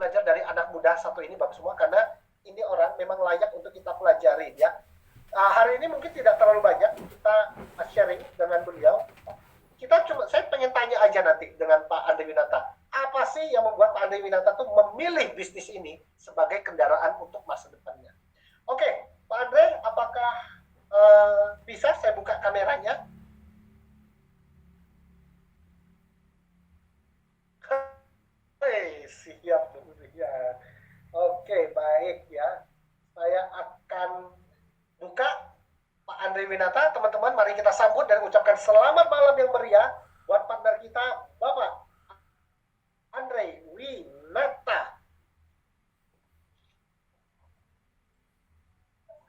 belajar dari anak muda satu ini Bapak semua, karena ini orang memang layak untuk kita pelajari ya. Hari ini mungkin tidak terlalu banyak kita sharing dengan beliau. Saya pengen tanya aja nanti dengan Pak Andre Winata, apa sih yang membuat Pak Andre Winata tuh memilih bisnis ini sebagai kendaraan untuk masa depannya? Oke, Pak Andre, apakah bisa saya buka kameranya? Siap dulu ya. Oke, baik ya. Saya akan buka Pak Andre Winata. Teman-teman, mari kita sambut dan ucapkan selamat malam yang meriah buat partner kita, Bapak Andre Winata.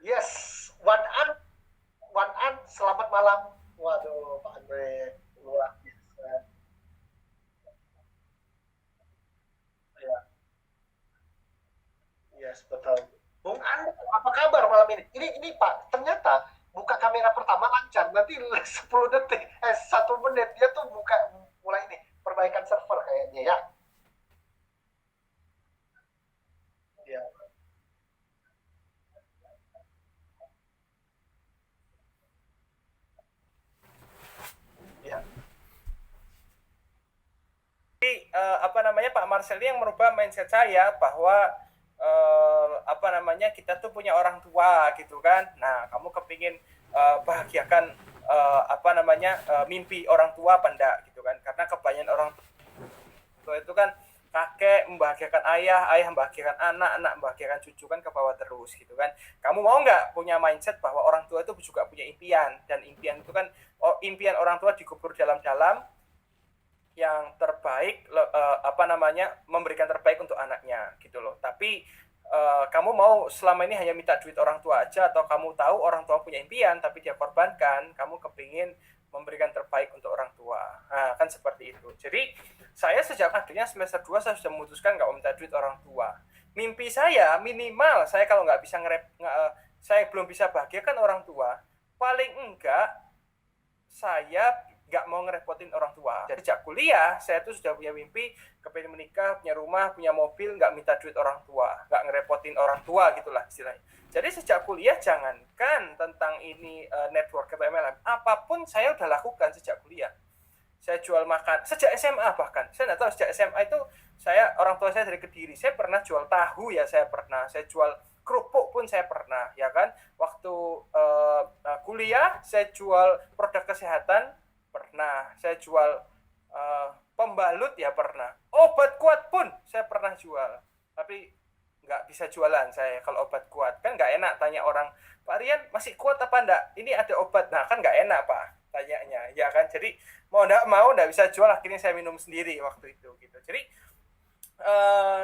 Yes, Wan An, selamat malam. Waduh, Pak Andre, luar biasa. Ya, yes, betul. Bung Andre, apa kabar malam ini? Ini Pak, ternyata buka kamera pertama lancar. Nanti 10 detik, 1 menit dia tuh buka mulai ini perbaikan server kayaknya ya. Ya, ya. Jadi apa namanya Pak Marcel yang merubah mindset saya bahwa apa namanya kita tuh punya orang tua gitu kan. Nah, kamu kepingin bahagiakan apa namanya mimpi orang tua apa enggak gitu kan? Karena kebanyakan orang tua itu kan kakek membahagiakan ayah, ayah membahagiakan anak, anak membahagiakan cucu kan ke bawah terus gitu kan. Kamu mau nggak punya mindset bahwa orang tua itu juga punya impian dan impian itu kan impian orang tua dikubur dalam-dalam yang terbaik apa namanya memberikan terbaik untuk anaknya gitu loh. Tapi kamu mau selama ini hanya minta duit orang tua aja atau kamu tahu orang tua punya impian tapi dia korbankan, kamu kepingin memberikan terbaik untuk orang tua. Nah, kan seperti itu. Jadi saya sejak akhirnya semester 2 saya sudah memutuskan nggak mau minta duit orang tua. Mimpi saya minimal saya kalau nggak bisa saya belum bisa bahagiakan orang tua, paling enggak saya nggak mau ngerepotin orang tua. Jadi sejak kuliah, saya tuh sudah punya mimpi, kepengen menikah, punya rumah, punya mobil, nggak minta duit orang tua, nggak ngerepotin orang tua gitulah istilahnya. Jadi sejak kuliah jangankan tentang ini network atau MLM, apapun saya udah lakukan sejak kuliah. Saya jual makan sejak SMA bahkan. Saya nggak tahu sejak SMA itu saya orang tua saya dari Kediri. Saya pernah jual tahu ya saya pernah. Saya jual kerupuk pun saya pernah ya kan. Waktu kuliah saya jual produk kesehatan pernah, saya jual pembalut ya pernah, obat kuat pun saya pernah jual, tapi nggak bisa jualan saya kalau obat kuat kan nggak enak tanya orang, Pak Rian masih kuat apa enggak, ini ada obat, nah kan nggak enak Pak tanyanya ya kan, jadi mau nggak bisa jual, akhirnya saya minum sendiri waktu itu gitu.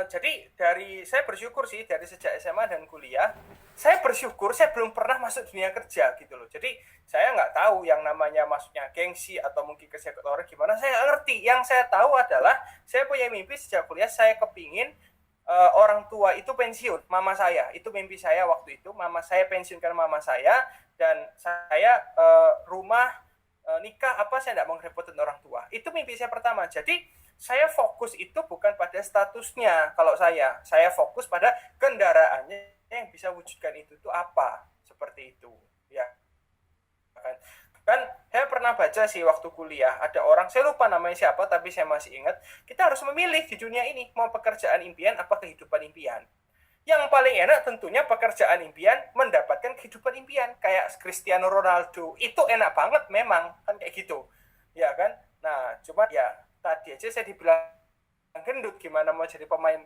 Jadi dari saya bersyukur sih dari sejak SMA dan kuliah saya bersyukur saya belum pernah masuk dunia kerja gitu loh. Jadi saya nggak tahu yang namanya masuknya gengsi atau mungkin kerja orang gimana, saya nggak ngerti. Yang saya tahu adalah saya punya mimpi sejak kuliah, saya kepingin orang tua itu pensiun, mama saya itu mimpi saya waktu itu, mama saya pensiunkan mama saya dan saya rumah nikah apa saya nggak mau ngerepotin orang tua, itu mimpi saya pertama. Jadi saya fokus itu bukan pada statusnya, kalau saya fokus pada kendaraannya yang bisa wujudkan itu tuh apa, seperti itu ya kan. Kan saya pernah baca sih waktu kuliah ada orang, saya lupa namanya siapa tapi saya masih ingat, kita harus memilih di dunia ini mau pekerjaan impian apa kehidupan impian. Yang paling enak tentunya pekerjaan impian mendapatkan kehidupan impian, kayak Cristiano Ronaldo itu enak banget memang kan kayak gitu ya kan. Nah cuma ya tadi aja saya dibilang gendut, gimana mau jadi pemain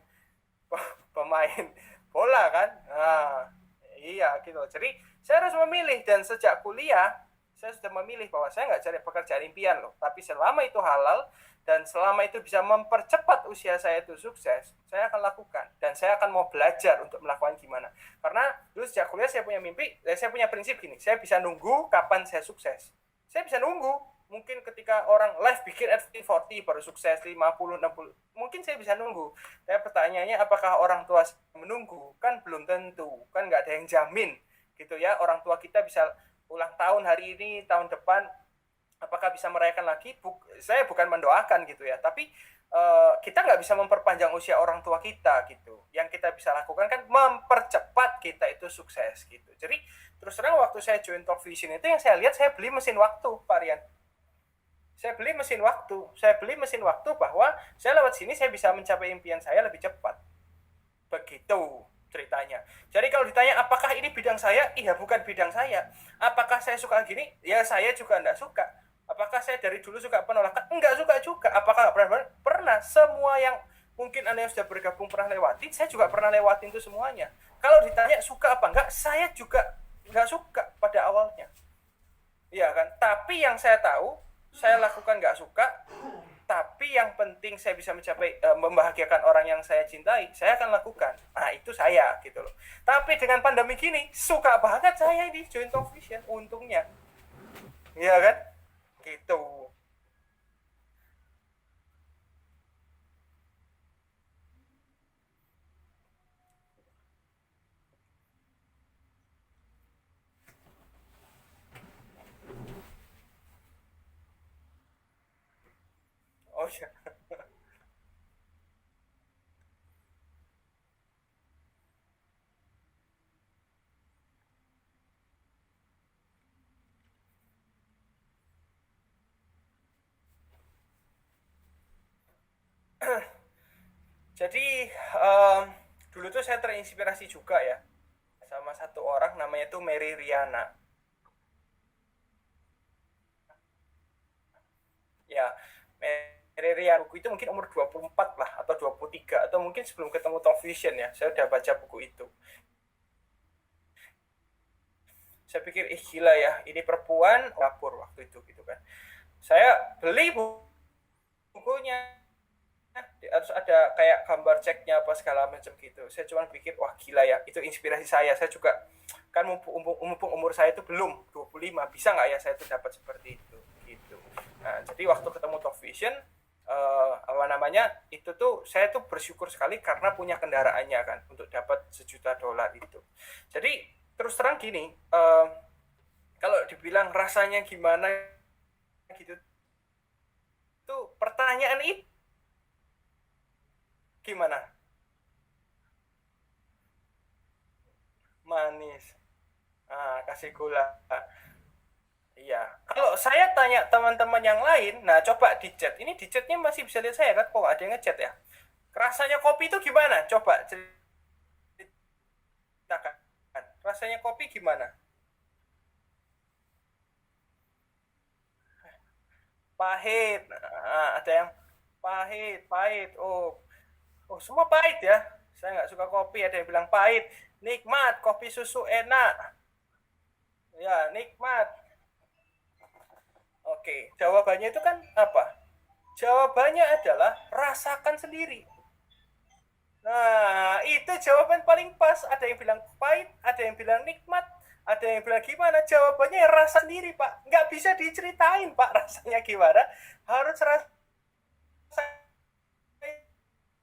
bola kan. Nah iya gitu, jadi saya harus memilih dan sejak kuliah saya sudah memilih bahwa saya nggak cari pekerjaan impian loh, tapi selama itu halal dan selama itu bisa mempercepat usia saya itu sukses, saya akan lakukan dan saya akan mau belajar untuk melakukan gimana. Karena dulu sejak kuliah saya punya mimpi, saya punya prinsip gini, saya bisa nunggu kapan saya sukses. Saya bisa nunggu, mungkin ketika orang live bikin at 40 baru sukses 50 60, mungkin saya bisa nunggu. Tapi pertanyaannya apakah orang tua menunggu? Kan belum tentu, kan nggak ada yang jamin gitu ya. Orang tua kita bisa ulang tahun hari ini, tahun depan apakah bisa merayakan lagi. Saya bukan mendoakan gitu ya, tapi kita nggak bisa memperpanjang usia orang tua kita gitu. Yang kita bisa lakukan kan mempercepat kita itu sukses gitu. Jadi terus terang waktu saya join Talk Vision itu yang saya lihat, saya beli mesin waktu, Pak Rian. Saya beli mesin waktu bahwa saya lewat sini saya bisa mencapai impian saya lebih cepat. Begitu ceritanya. Jadi kalau ditanya apakah ini bidang saya, iya bukan bidang saya. Apakah saya suka gini? Ya saya juga enggak suka. Apakah saya dari dulu suka penolakan? Enggak suka juga. Apakah pernah? Pernah. Semua yang mungkin Anda yang sudah bergabung pernah lewatin, saya juga pernah lewatin itu semuanya. Kalau ditanya suka apa enggak, saya juga enggak suka pada awalnya. Iya kan? Tapi yang saya tahu, saya lakukan enggak suka, tapi yang penting saya bisa mencapai membahagiakan orang yang saya cintai, saya akan lakukan. Nah itu saya gitu loh. Tapi dengan pandemi gini suka banget saya ini join Talk Vision, untungnya iya kan gitu. Oh ya. Jadi um, dulu tuh saya terinspirasi juga ya sama satu orang namanya tuh Mary Riana. Ya, Mary Riana buku itu mungkin umur 24 lah atau 23 atau mungkin sebelum ketemu Talk Vision ya. Saya udah baca buku itu. Saya pikir gila ya, ini perempuan dapur waktu itu gitu kan. Saya beli bukunya, harus ada kayak gambar ceknya apa segala macam gitu. Saya cuma pikir wah gila ya, itu inspirasi saya juga kan mumpung umur saya itu belum 25, bisa nggak ya saya tuh dapat seperti itu gitu. Nah jadi waktu ketemu Talk Vision apa namanya itu tuh saya tuh bersyukur sekali karena punya kendaraannya kan untuk dapat $1 juta itu. Jadi terus terang gini, kalau dibilang rasanya gimana gitu tuh pertanyaan itu gimana? Manis. Ah, kasih gula. Iya. Kalau saya tanya teman-teman yang lain, nah coba di chat. Ini di chatnya masih bisa lihat saya kan? Kok ada yang ngechat ya? Rasanya kopi itu gimana? Coba ceritakan. Rasanya kopi gimana? Pahit. Nah, ada yang pahit, pahit. Oh, semua pahit ya. Saya nggak suka kopi. Ada yang bilang pahit. Nikmat, kopi susu enak. Ya, nikmat. Oke, jawabannya itu kan apa? Jawabannya adalah rasakan sendiri. Nah, itu jawaban paling pas. Ada yang bilang pahit, ada yang bilang nikmat, ada yang bilang gimana. Jawabannya ya rasa sendiri, Pak. Nggak bisa diceritain, Pak, rasanya gimana. Harus rasain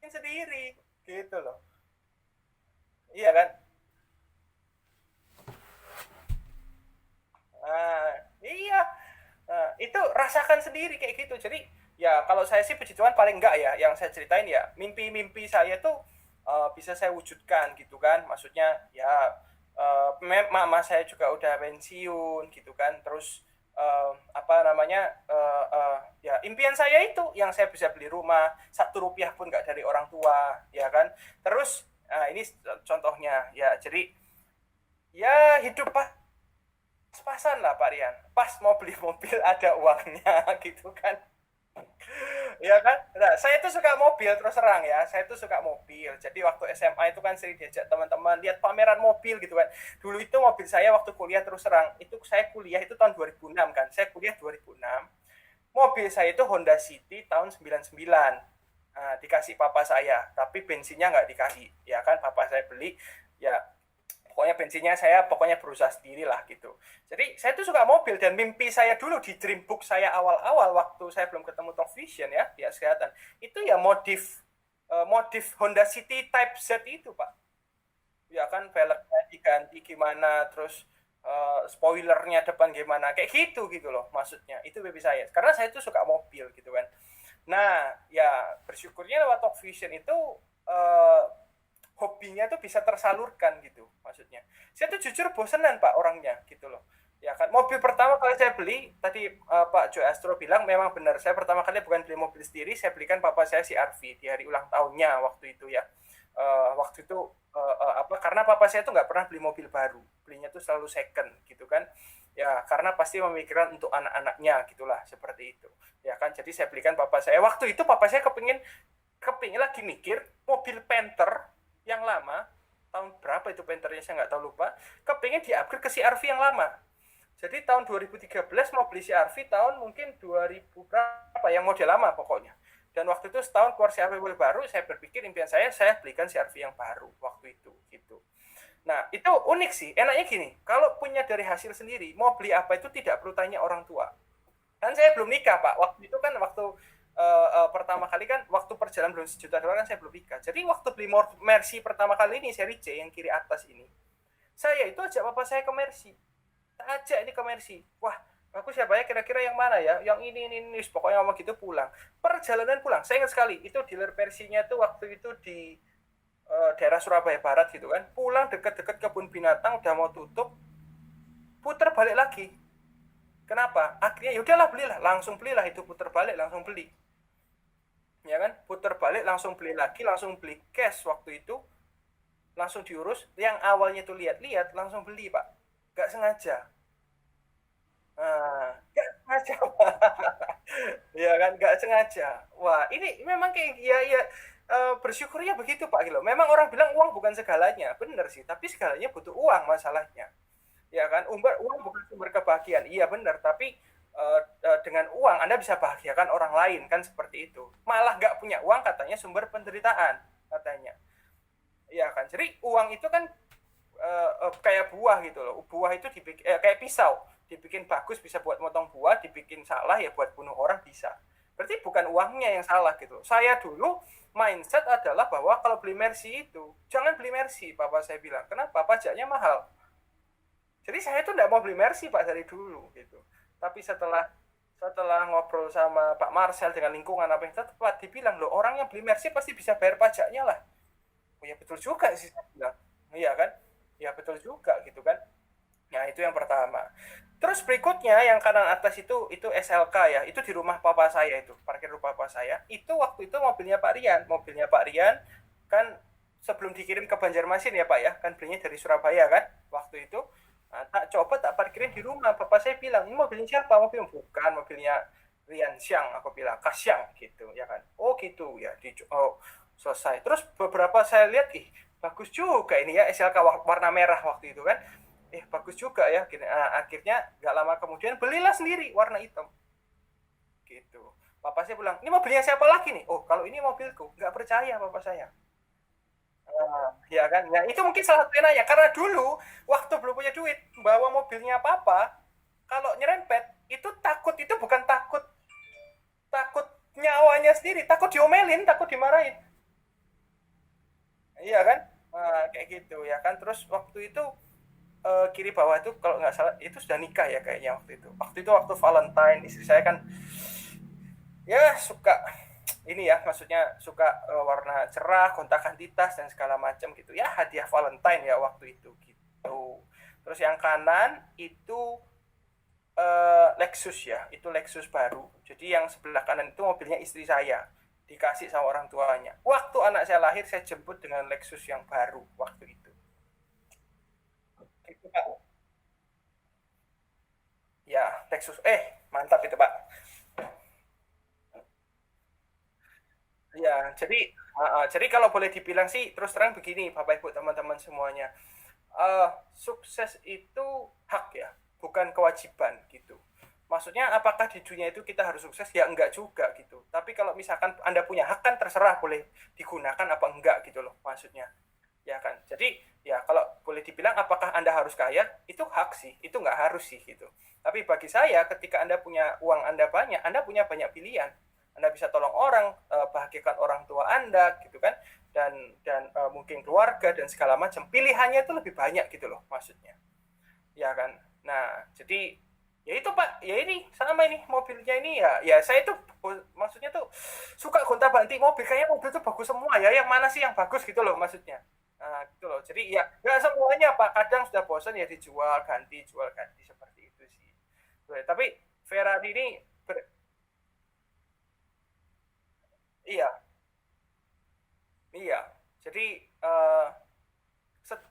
sendiri. Gitu loh. Iya kan? Nah, iya. Nah, itu rasakan sendiri kayak gitu. Jadi ya kalau saya sih puji Tuhan paling enggak ya yang saya ceritain ya mimpi-mimpi saya tuh bisa saya wujudkan gitu kan. Maksudnya ya mama saya juga udah pensiun gitu kan. Terus apa namanya ya impian saya itu yang saya bisa beli rumah 1 rupiah pun nggak dari orang tua ya kan. Terus ini contohnya ya jadi ya hidup pas-pasan lah Pak Rian. Pas mau beli mobil ada uangnya gitu kan. Ya kan? Nah, saya tuh suka mobil terus terang ya. Saya tuh suka mobil. Jadi waktu SMA itu kan sering diajak teman-teman lihat pameran mobil gitu kan. Dulu itu mobil saya waktu kuliah terus terang. Itu saya kuliah itu tahun 2006 kan. Saya kuliah 2006. Mobil saya itu Honda City tahun 99. Nah, dikasih papa saya, tapi bensinnya nggak dikasih. Ya kan, papa saya beli. Ya pokoknya bensinnya saya pokoknya berusaha sendiri lah gitu. Jadi saya tuh suka mobil dan mimpi saya dulu di dreambook saya awal-awal waktu saya belum ketemu Talk Vision ya di kesehatan itu ya modif Honda City Type Z itu Pak. Ya kan velgnya diganti gimana terus spoilernya depan gimana kayak gitu gitu loh maksudnya itu mimpi saya karena saya tuh suka mobil gitu kan. Nah, ya bersyukurnya lewat Talk Vision itu uh, hobinya tuh bisa tersalurkan gitu maksudnya. Saya tuh jujur bosenan Pak orangnya gitu loh. Ya kan, mobil pertama kali saya beli tadi Pak Joy Astro bilang memang benar. Saya pertama kali bukan beli mobil sendiri, saya belikan papa saya CR-V di hari ulang tahunnya waktu itu ya. Waktu itu apa karena papa saya tuh nggak pernah beli mobil baru, belinya tuh selalu second gitu kan. Ya karena pasti memikirkan untuk anak-anaknya gitulah seperti itu. Ya kan, jadi saya belikan papa saya. Waktu itu papa saya kepingin lagi mikir mobil Panther yang lama tahun berapa itu Panthernya saya nggak tahu lupa, kepingin di-upgrade ke CR-V yang lama. Jadi tahun 2013 mau beli CR-V tahun mungkin 2000 berapa yang model lama pokoknya. Dan waktu itu setahun keluar CR-V baru, saya berpikir impian saya belikan CR-V yang baru waktu itu gitu. Nah, itu unik sih. Enaknya gini, kalau punya dari hasil sendiri, mau beli apa itu tidak perlu tanya orang tua. Kan saya belum nikah, Pak. Waktu itu kan waktu pertama kali kan waktu perjalanan belum sejuta dolar kan saya belum nikah. Jadi waktu beli Mercy pertama kali ini seri C yang kiri atas ini, saya itu ajak papa saya ke Mercy. Aja ini ke Mercy. Wah, aku siapa ya kira-kira yang mana ya? Yang ini pokoknya ngomong gitu pulang. Perjalanan pulang, saya ingat sekali itu dealer Mercy-nya tuh waktu itu di daerah Surabaya Barat gitu kan. Pulang deket-deket kebun binatang udah mau tutup, putar balik lagi. Kenapa? Akhirnya yaudahlah belilah, langsung belilah itu putar balik langsung beli. Ya kan? Putar balik langsung beli lagi, langsung beli cash waktu itu. Langsung diurus, yang awalnya tuh lihat-lihat langsung beli, Pak. Gak sengaja. Gak sengaja, ya kan, gak sengaja. Wah, ini memang kayak ya bersyukurnya begitu Pak Gilo. Memang orang bilang uang bukan segalanya, benar sih. Tapi segalanya butuh uang masalahnya. Ya kan, uang bukan sumber kebahagiaan. Iya benar, tapi dengan uang Anda bisa bahagiakan orang lain kan seperti itu. Malah gak punya uang katanya sumber penderitaan katanya. Ya kan, jadi uang itu kan kayak buah gitu loh. Buah itu dibikin kayak pisau, dibikin bagus bisa buat motong buah, dibikin salah ya buat bunuh orang bisa. Berarti bukan uangnya yang salah gitu. Saya dulu mindset adalah bahwa kalau beli Mercy itu jangan beli Mercy, papa saya bilang. Kenapa? Pajaknya mahal. Jadi saya tuh nggak mau beli Mercy Pak dari dulu gitu. Tapi setelah ngobrol sama Pak Marcel dengan lingkungan apa yang tepat dibilang loh orang yang beli Mercy pasti bisa bayar pajaknya lah. Oh ya betul juga sih saya bilang. Iya kan? Ya betul juga gitu kan. Nah, itu yang pertama. Terus berikutnya yang kanan atas itu SLK ya. Itu di rumah papa saya itu, parkir rumah papa saya. Itu waktu itu mobilnya Pak Rian. Mobilnya Pak Rian kan sebelum dikirim ke Banjarmasin ya Pak ya. Kan belinya dari Surabaya kan waktu itu. Nah, tak parkirin di rumah. Papa saya bilang, "Ini mobilnya siapa?" Mobil bukan, mobilnya Rian Xiang, aku bilang, Kasyang gitu ya kan. Oh gitu ya. Oh, selesai. Terus beberapa saya lihat, ih bagus juga ini ya SLK warna merah waktu itu kan. Bagus juga ya. Akhirnya nggak lama kemudian belilah sendiri warna hitam. Gitu. Papa saya bilang, ini mobilnya siapa lagi nih? Oh, kalau ini mobilku. Nggak percaya papa saya. Ya kan? Nah, itu mungkin salah satu enaknya. Karena dulu, waktu belum punya duit, bawa mobilnya papa, kalau nyerempet, itu bukan takut nyawanya sendiri, takut diomelin, takut dimarahin. Iya kan? Nah, kayak gitu ya kan. Terus waktu itu kiri bawah itu kalau nggak salah itu sudah nikah ya kayaknya waktu itu. Waktu Valentine istri saya kan ya suka ini ya maksudnya suka warna cerah, gonta-ganti tas dan segala macam gitu. Ya hadiah Valentine ya waktu itu gitu. Terus yang kanan itu Lexus ya, itu Lexus baru. Jadi yang sebelah kanan itu mobilnya istri saya dikasih sama orang tuanya. Waktu anak saya lahir saya jemput dengan Lexus yang baru waktu itu. Gitu, Pak. Ya, Lexus. Mantap itu, Pak. Ya, jadi kalau boleh dibilang sih terus terang begini, Bapak Ibu teman-teman semuanya. Sukses itu hak ya, bukan kewajiban gitu. Maksudnya apakah di dunia itu kita harus sukses? Ya enggak juga gitu. Tapi kalau misalkan Anda punya hak kan terserah boleh digunakan apa enggak gitu loh maksudnya. Ya kan. Jadi ya kalau boleh dibilang apakah Anda harus kaya? Itu hak sih, itu enggak harus sih gitu. Tapi bagi saya ketika Anda punya uang Anda banyak, Anda punya banyak pilihan. Anda bisa tolong orang, bahagiakan orang tua Anda gitu kan. Dan mungkin keluarga dan segala macam. Pilihannya itu lebih banyak gitu loh maksudnya. Ya kan. Nah, jadi Ya itu Pak, ya ini sama ini mobilnya ini ya saya tuh maksudnya tuh suka gonta-ganti mobil, kayaknya mobil tuh bagus semua ya, yang mana sih yang bagus gitu loh maksudnya. Nah, gitu loh. Jadi ya nggak semuanya Pak, kadang sudah bosan ya dijual ganti, jual ganti seperti itu sih. Tapi Ferrari ini iya, iya. Jadi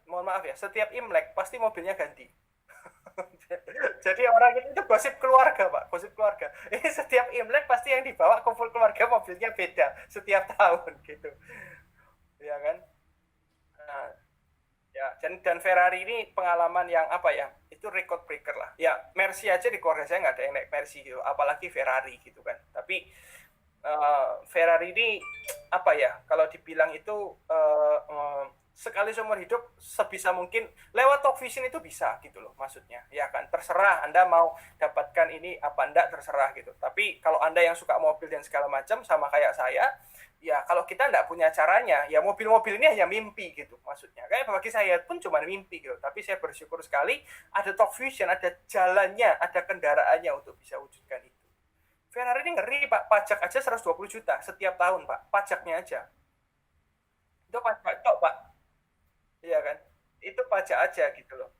mohon maaf ya, setiap Imlek pasti mobilnya ganti. Jadi orang itu gosip keluarga Pak, gosip keluarga. Ini setiap Imlek pasti yang dibawa kumpul keluarga mobilnya beda setiap tahun gitu, ya kan? Nah, ya dan Ferrari ini pengalaman yang apa ya? Itu record breaker lah. Ya Mercy aja di keluarga saya nggak ada yang naik Mercy gitu, apalagi Ferrari gitu kan. Tapi Ferrari ini apa ya? Kalau dibilang itu sekali seumur hidup sebisa mungkin lewat talk vision itu bisa gitu loh maksudnya, ya kan, terserah Anda mau dapatkan ini apa enggak, terserah gitu. Tapi kalau Anda yang suka mobil dan segala macam sama kayak saya, ya kalau kita enggak punya caranya, ya mobil-mobil ini hanya mimpi gitu maksudnya. Kayak bagi saya pun cuma mimpi gitu, tapi saya bersyukur sekali ada talk vision, ada jalannya, ada kendaraannya untuk bisa wujudkan itu. Ferrari ini ngeri Pak, pajak aja 120 juta setiap tahun Pak, pajaknya aja. Itu pajak tok Pak. Iya kan? Itu pajak aja gitu loh.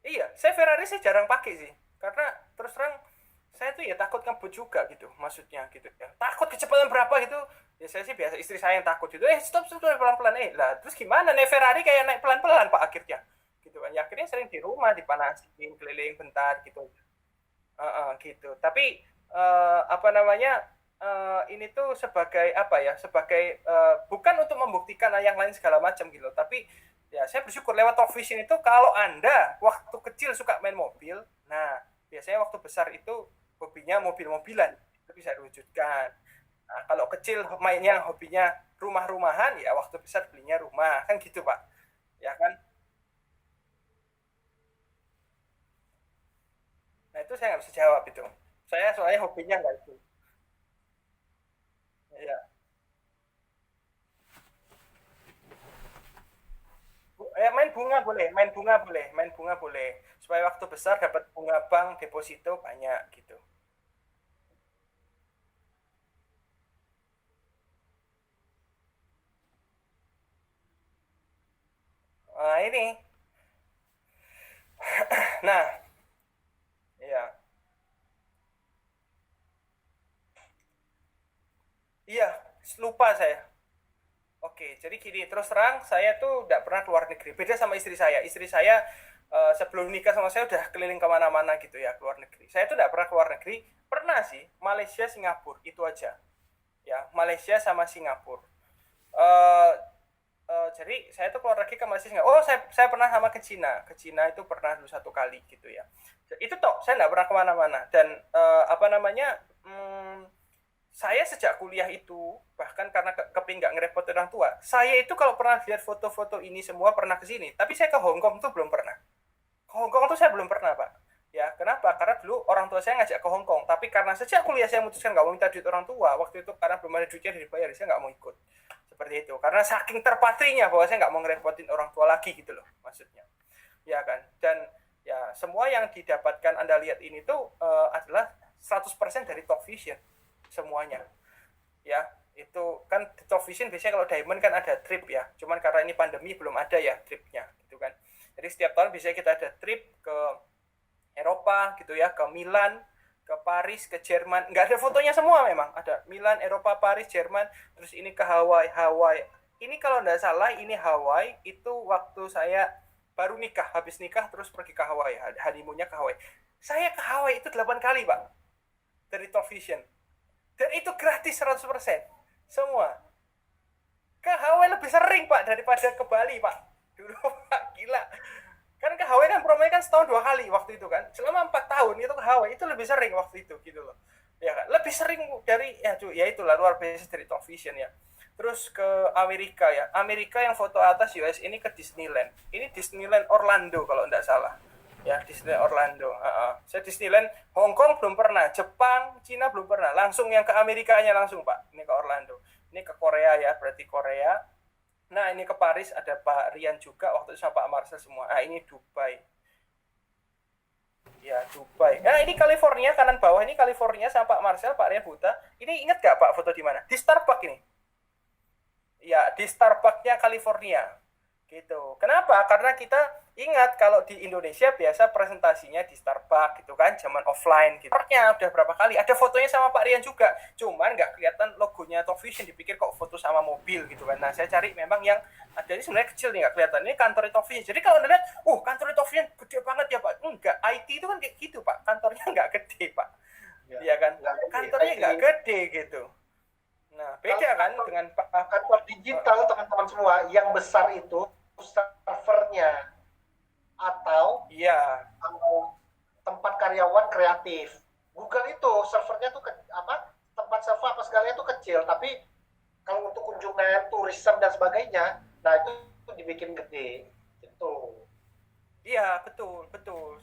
Iya, saya Ferrari sih jarang pakai sih. Karena terus terang saya tuh ya takut ngebut juga gitu, maksudnya gitu ya. Takut kecepatan berapa gitu. Ya saya sih biasa, istri saya yang takut gitu. Stop stop pelan-pelan. Lah terus gimana naik Ferrari kayak naik pelan-pelan Pak akhirnya. Gitu kan. Ya akhirnya sering di rumah dipanasin keliling bentar gitu. Gitu. Tapi apa namanya, ini tuh sebagai apa ya, sebagai bukan untuk membuktikan yang lain segala macam gitu, tapi ya saya bersyukur lewat Talk Vision itu kalau Anda waktu kecil suka main mobil, nah biasanya waktu besar itu hobinya mobil-mobilan itu bisa diwujudkan. Nah, kalau kecil mainnya hobinya rumah-rumahan, ya waktu besar belinya rumah kan gitu Pak, ya kan. Nah itu saya nggak bisa jawab itu, saya soalnya hobinya nggak itu. Ya, main bunga boleh, main bunga boleh, main bunga boleh. Supaya waktu besar dapat bunga bank deposito banyak gitu. Nah ini, nah, iya, iya, lupa saya. Oke, jadi gini, terus terang saya tuh tidak pernah keluar negeri. Beda sama istri saya. Istri saya sebelum nikah sama saya udah keliling kemana-mana gitu ya, keluar negeri. Saya tuh tidak pernah keluar negeri. Pernah sih, Malaysia, Singapura, itu aja. Ya, Malaysia sama Singapura. eh jadi saya tuh keluar lagi ke Malaysia. Oh, saya pernah sama ke Cina. Ke Cina itu pernah dulu satu kali gitu ya. Itu toh, saya nggak pernah kemana-mana. Dan apa namanya, saya sejak kuliah itu, bahkan karena keping nggak ngerepotin orang tua, saya itu kalau pernah lihat foto-foto ini semua pernah ke sini. Tapi saya ke Hong Kong tuh belum pernah. Ke Hong Kong tuh saya belum pernah, Pak. Ya, kenapa? Karena dulu orang tua saya ngajak ke Hong Kong. Tapi karena sejak kuliah saya memutuskan nggak mau minta duit orang tua, waktu itu karena belum ada duitnya dibayar, saya nggak mau ikut seperti itu, karena saking terpatrinya bahwa saya nggak mau ngerepotin orang tua lagi gitu loh maksudnya, ya kan. Dan ya semua yang didapatkan Anda lihat ini tuh adalah 100% dari Talk Vision semuanya, ya. Itu kan di Talk Vision biasanya kalau Diamond kan ada trip ya, cuman karena ini pandemi belum ada ya tripnya gitu kan. Jadi setiap tahun biasanya kita ada trip ke Eropa gitu ya, ke Milan, ke Paris, ke Jerman. Nggak ada fotonya semua memang. Ada Milan, Eropa, Paris, Jerman. Terus ini ke Hawaii. Hawaii. Ini kalau nggak salah ini Hawaii itu waktu saya baru nikah. Habis nikah terus pergi ke Hawaii. Honeymoonnya ke Hawaii. Saya ke Hawaii itu 8 kali, Pak. Dari Top Vision. Dan itu gratis 100%. Semua. Ke Hawaii lebih sering, Pak, daripada ke Bali, Pak. Dulu, Pak. Gila. Kan ke Hawaii kan promonya kan setahun 2 kali waktu itu kan, selama 4 tahun itu ke Hawaii itu lebih sering waktu itu gitu loh, ya kan, lebih sering dari ya itulah luar biasa dari Top Vision ya. Terus ke Amerika ya, Amerika yang foto atas US ini ke Disneyland, ini Disneyland Orlando kalau tidak salah ya, Disneyland Orlando. Saya Disneyland Hong Kong belum pernah, Jepang, Cina belum pernah, langsung yang ke Amerikanya langsung Pak, ini ke Orlando, ini ke Korea ya, berarti Korea. Nah, ini ke Paris ada Pak Rian juga waktu itu sama Pak Marcel semua. Ah, ini Dubai. Ya, Dubai. Nah, ini California kanan bawah ini California sama Pak Marcel, Pak Rian Buta. Ini ingat gak Pak foto di mana? Di Starbucks ini. Ya, di Starbucksnya California. Gitu. Kenapa? Karena kita ingat kalau di Indonesia biasa presentasinya di Starbucks gitu kan, zaman offline gitu. Udah berapa kali, ada fotonya sama Pak Rian juga, cuman nggak kelihatan logonya Talk Vision, dipikir kok foto sama mobil gitu kan. Nah, saya cari memang yang ada ini sebenarnya kecil nih, nggak kelihatan. Ini kantor Talk Vision. Jadi kalau lihat, kantor Talk Vision gede banget ya Pak. Enggak, IT itu kan kayak gitu Pak, kantornya nggak gede Pak. Iya kan? Kantornya nggak gede gitu. Nah, beda kan dengan kantor digital teman-teman semua, yang besar itu servernya atau tempat karyawan kreatif. Google itu servernya tuh tempat server apa segalanya tuh kecil, tapi kalau untuk kunjungan, turisme dan sebagainya, nah itu dibikin gede gitu. Iya, betul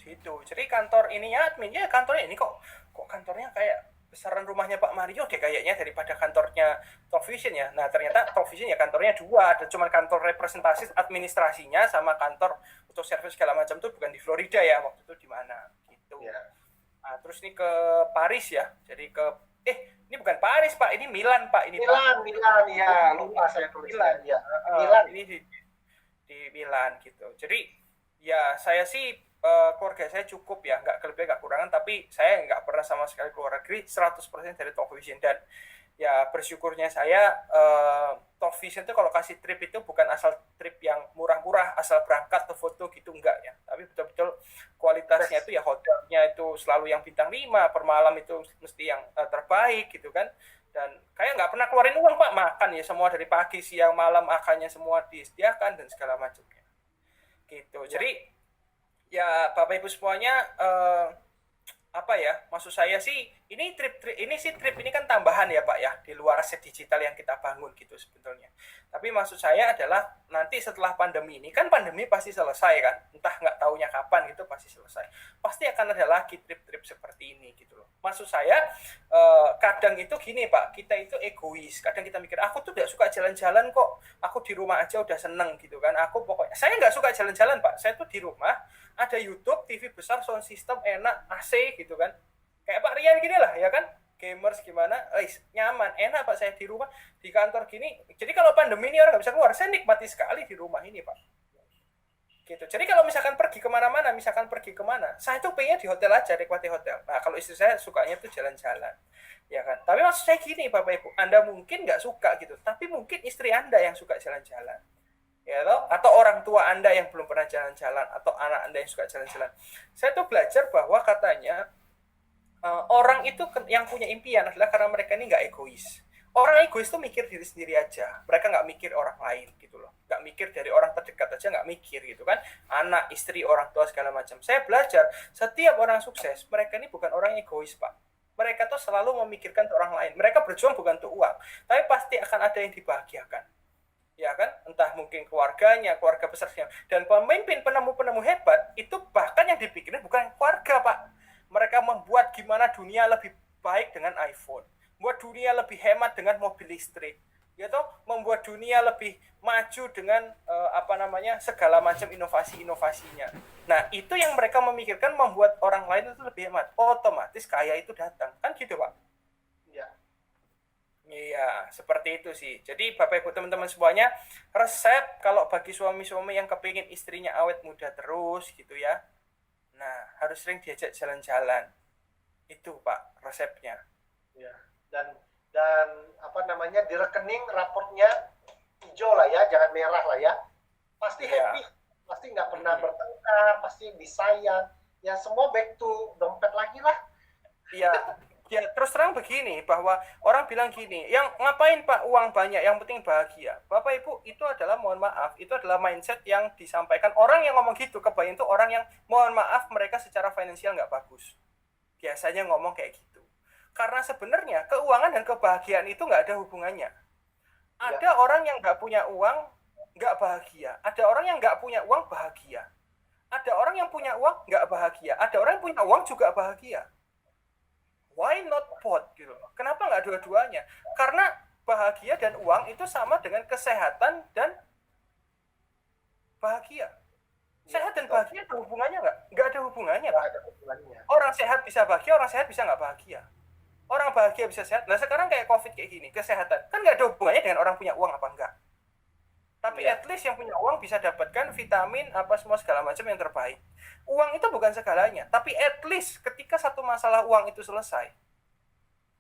gitu. Jadi kantor ininya adminnya kantornya ini kok kantornya kayak besaran rumahnya Pak Mario deh kayaknya daripada kantornya Talk Vision ya. Nah, ternyata Talk Vision ya kantornya dua, ada cuma kantor representasi administrasinya sama kantor untuk service segala macam tuh bukan di Florida ya, waktu itu di mana gitu. Ya. Nah, terus ini ke Paris ya. Jadi ini bukan Paris Pak, ini Milan Pak, ini Milan ya, lupa saya tulisan ya. Milan ini di Milan gitu. Jadi ya saya sih keluarga saya cukup ya, nggak kelebihan nggak kurangan, tapi saya nggak pernah sama sekali keluar negeri 100% dari Talk Vision. Dan ya bersyukurnya saya Talk Vision itu kalau kasih trip itu bukan asal trip yang murah-murah asal berangkat ke foto gitu, enggak ya, tapi betul-betul kualitasnya itu ya hotelnya itu selalu yang bintang 5 per malam, itu mesti yang terbaik gitu kan. Dan kayak nggak pernah keluarin uang Pak, makan ya semua dari pagi siang malam, makannya semua disediakan dan segala macamnya gitu. Jadi ya Bapak Ibu semuanya, maksud saya sih ini trip ini kan tambahan ya Pak ya, di luar aset digital yang kita bangun gitu sebetulnya. Tapi maksud saya adalah nanti setelah pandemi ini, kan pandemi pasti selesai kan, entah nggak taunya kapan gitu, pasti selesai, pasti akan ada lagi trip-trip seperti ini gitu loh. Maksud saya kadang itu gini Pak, kita itu egois, kadang kita mikir aku tuh nggak suka jalan-jalan kok, aku di rumah aja udah seneng gitu kan. Saya nggak suka jalan-jalan Pak, saya tuh di rumah ada YouTube, TV besar, sound system enak, AC gitu kan. Kayak Pak Rian gini lah ya kan, gamers gimana, nyaman, enak Pak saya di rumah, di kantor gini. Jadi kalau pandemi ini orang nggak bisa keluar, saya nikmati sekali di rumah ini Pak. Gitu. Jadi kalau misalkan pergi kemana-mana, saya tuh pengen di hotel aja, nikmati hotel. Nah kalau istri saya sukanya tuh jalan-jalan, ya kan. Tapi maksud saya gini Bapak Ibu, Anda mungkin nggak suka gitu, tapi mungkin istri Anda yang suka jalan-jalan. Ya toh? Atau orang tua Anda yang belum pernah jalan-jalan, atau anak Anda yang suka jalan-jalan. Saya tuh belajar bahwa katanya orang itu yang punya impian adalah karena mereka ini nggak egois. Orang egois tuh mikir diri sendiri aja, mereka nggak mikir orang lain gitu loh, nggak mikir dari orang terdekat aja, nggak mikir gitu kan, anak, istri, orang tua segala macam. Saya belajar setiap orang sukses, mereka ini bukan orang egois Pak. Mereka tuh selalu memikirkan orang lain. Mereka berjuang bukan untuk uang, tapi pasti akan ada yang dibahagiakan. Ya kan, entah mungkin keluarganya, keluarga besarnya. Dan pemimpin penemu-penemu hebat itu bahkan yang dipikirin bukan keluarga Pak, mereka membuat gimana dunia lebih baik dengan iPhone, membuat dunia lebih hemat dengan mobil listrik, gitu, membuat dunia lebih maju dengan segala macam inovasi-inovasinya. Nah itu yang mereka memikirkan, membuat orang lain itu lebih hemat, otomatis kaya itu datang, kan gitu Pak. Iya, seperti itu sih. Jadi Bapak Ibu teman-teman semuanya, resep kalau bagi suami-suami yang kepingin istrinya awet muda terus gitu ya, nah harus sering diajak jalan-jalan. Itu Pak resepnya. Ya. Dan di rekening raportnya hijau lah ya, jangan merah lah ya. Pasti happy, pasti nggak pernah bertengkar, pasti disayang. Ya semua back to dompet lagi lah. Iya. Ya terus terang begini, bahwa orang bilang gini, yang ngapain Pak uang banyak, yang penting bahagia. Bapak Ibu, itu adalah, mohon maaf, itu adalah mindset yang disampaikan orang yang ngomong gitu. Kebayang itu orang yang, mohon maaf, mereka secara finansial nggak bagus. Biasanya ngomong kayak gitu. Karena sebenarnya keuangan dan kebahagiaan itu nggak ada hubungannya. Ada orang yang nggak punya uang nggak bahagia. Ada orang yang nggak punya uang bahagia. Ada orang yang punya uang nggak bahagia. Ada orang yang punya uang juga bahagia. Why not both gitu? Kenapa nggak dua-duanya? Karena bahagia dan uang itu sama dengan kesehatan dan bahagia. Iya, Sehat dan betul. bahagia ada hubungannya nggak? Nggak ada hubungannya, Nggak Pak. ada hubungannya. Orang sehat bisa bahagia, orang sehat bisa nggak bahagia. Orang bahagia bisa sehat. Nah sekarang kayak COVID kayak gini, kesehatan. Kan nggak ada hubungannya dengan orang punya uang apa enggak. Tapi Iya. at least yang punya uang bisa dapatkan vitamin, apa semua segala macam yang terbaik. Uang itu bukan segalanya. Tapi at least ketika satu masalah uang itu selesai,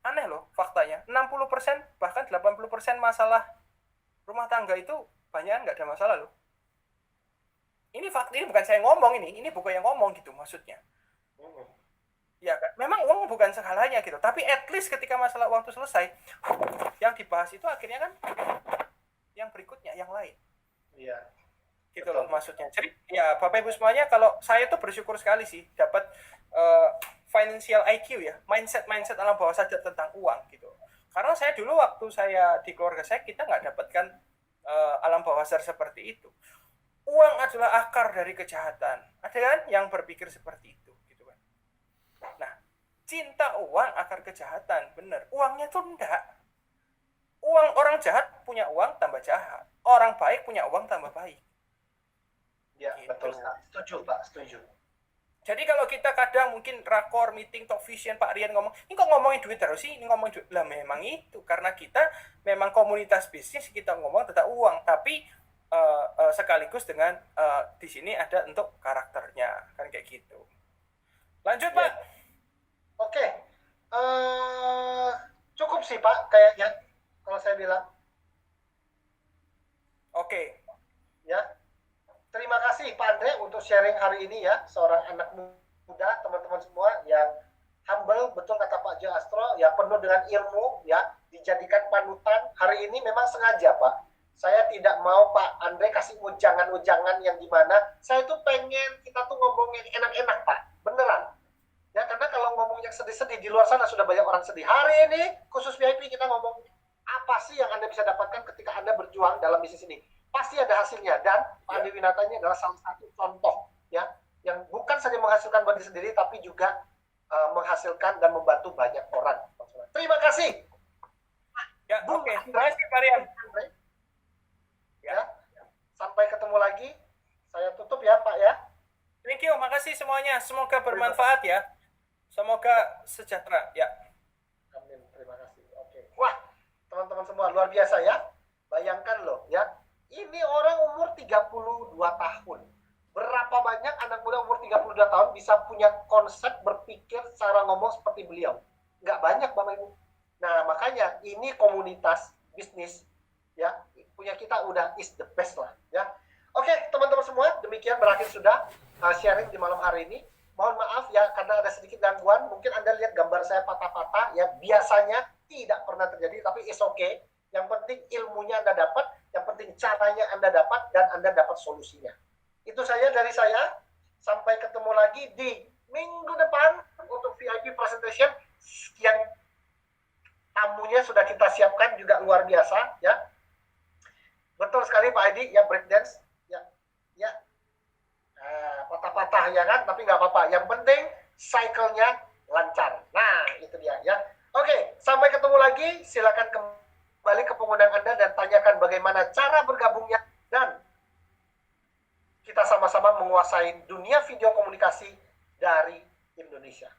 aneh loh faktanya. 60% bahkan 80% masalah rumah tangga itu banyak nggak ada masalah loh. Ini fakta, ini bukan saya ngomong, ini buku yang ngomong gitu maksudnya. Hmm. Ya kan, memang uang bukan segalanya gitu, tapi at least ketika masalah uang itu selesai, yang dibahas itu akhirnya kan yang berikutnya, yang lain. Iya. Gitu loh maksudnya. Jadi ya Bapak Ibu semuanya, kalau saya tuh bersyukur sekali sih dapat financial IQ ya, mindset alam bawah sadar tentang uang gitu. Karena saya dulu waktu saya di keluarga saya, kita nggak dapatkan alam bawah sadar seperti itu. Uang adalah akar dari kejahatan. Ada kan yang berpikir seperti itu, gitu kan? Nah, cinta uang akar kejahatan, bener. Uangnya tuh enggak. Orang jahat punya uang tambah jahat. Orang baik punya uang tambah baik. Ya, Gitu. betul. Setuju, Pak. Setuju. Jadi kalau kita kadang mungkin rakor, meeting, talk vision, Pak Rian ngomong, ini kok ngomongin duit terus sih, ini ngomongin duit. Lah memang itu, karena kita memang komunitas bisnis, kita ngomong tentang uang, tapi sekaligus dengan di sini ada untuk karakternya, kan kayak gitu. Lanjut, Pak. Oke. Cukup sih, Pak, kayaknya. Kalau saya bilang. Oke. Ya. Terima kasih Pak Andre untuk sharing hari ini ya, seorang anak muda, teman-teman semua yang humble, betul kata Pak Jo Astro, ya penuh dengan ilmu, ya dijadikan panutan. Hari ini memang sengaja Pak, saya tidak mau Pak Andre kasih ujangan-ujangan yang gimana. Saya tuh pengen kita tuh ngomong yang enak-enak Pak, beneran. Ya karena kalau ngomong yang sedih-sedih di luar sana sudah banyak orang sedih. Hari ini khusus VIP kita ngomong apa sih yang Anda bisa dapatkan ketika Anda berjuang dalam bisnis ini. Pasti ada hasilnya, dan Pak Andi Winata ini adalah salah satu contoh ya yang bukan saja menghasilkan buat diri sendiri tapi juga menghasilkan dan membantu banyak orang. Terima kasih. Ya, oke. Terima kasih Pak Rian. Ya. Sampai ketemu lagi. Saya tutup ya Pak ya. Thank you, makasih semuanya. Semoga bermanfaat ya. Semoga sejahtera ya. Amin. Terima kasih. Oke. Wah, teman-teman semua luar biasa ya. Bayangkan loh ya. Ini orang umur 32 tahun. Berapa banyak anak muda umur 32 tahun bisa punya konsep berpikir cara ngomong seperti beliau? Nggak banyak Bapak Ibu. Nah, makanya ini komunitas bisnis ya. Punya kita udah is the best lah ya. Oke, teman-teman semua, demikian berakhir sudah sharing di malam hari ini. Mohon maaf ya karena ada sedikit gangguan. Mungkin Anda lihat gambar saya patah-patah ya. Biasanya tidak pernah terjadi, tapi it's okay. Yang penting ilmunya Anda dapat, yang penting caranya Anda dapat, dan Anda dapat solusinya. Itu saja dari saya. Sampai ketemu lagi di minggu depan untuk VIP presentation yang tamunya sudah kita siapkan juga luar biasa ya. Betul sekali Pak Edi ya, breakdance ya. Patah-patah ya kan, tapi nggak apa-apa. Yang penting cycle-nya lancar. Nah itu dia ya. Oke, sampai ketemu lagi. Silakan kembali ke pengundang Anda dan tanyakan bagaimana cara bergabungnya, dan kita sama-sama menguasai dunia video komunikasi dari Indonesia.